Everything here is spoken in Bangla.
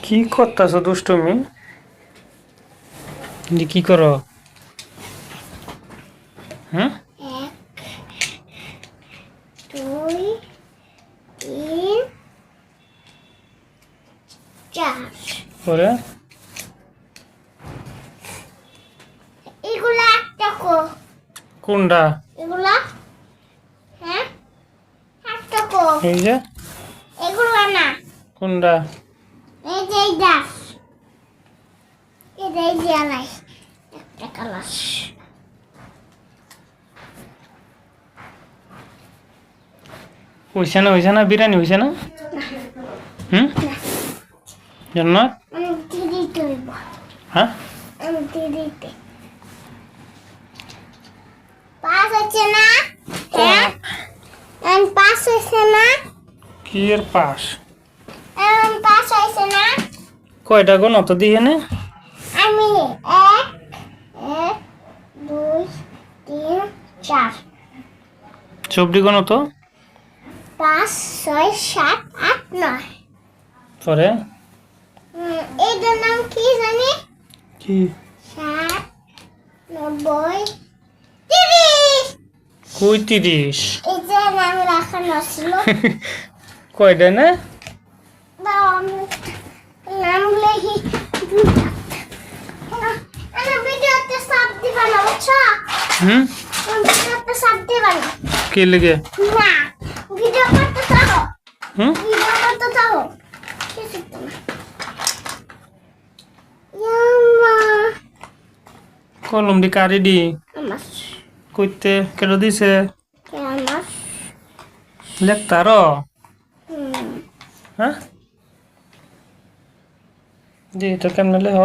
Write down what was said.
কি করতাছো দুষ্টুমি? কি করো? হ্যাঁ, 1 2 3 4 পরে এগুলা একটা কোনটা? এগুলা হ্যাঁ একটা এই যে এগুলা না কোনটা? এই যে এইটা এই যে আলাই একটা কালার হইছে না বিরিয়ানি হইছে না? জান্নাত? আমি দিদিতে হইব হ্যাঁ, আমি দিদিতে পাস হচ্ছে না হ্যাঁ পাস হচ্ছে না কি এর পাশ? পাস হয়েছে না কয়টা গো নত দিয়ে নে? আমি 1 2 3 4 সবজি গো নত? 5 6 7 8 9 পরে এইটার নাম কি জানি কি? 60 90 30 কই 30? এই যে নাম রাখানো ছিল কয়টা না? দাও আমি নাম লিখি আমি ভিডিওতে সাপ দিবা না বুঝছো ভিডিওতে সাপ দিবা না কি লেগে? না ভিডিও করতে থাকো হুম, ভিডিও করতে থাকো কিছু তো না ইয়াম্মা কলম দি কারি দি আমার কইতে কেন দিছে? আমার লেখতার? হ্যাঁ, দি তো কেমনে লেহ?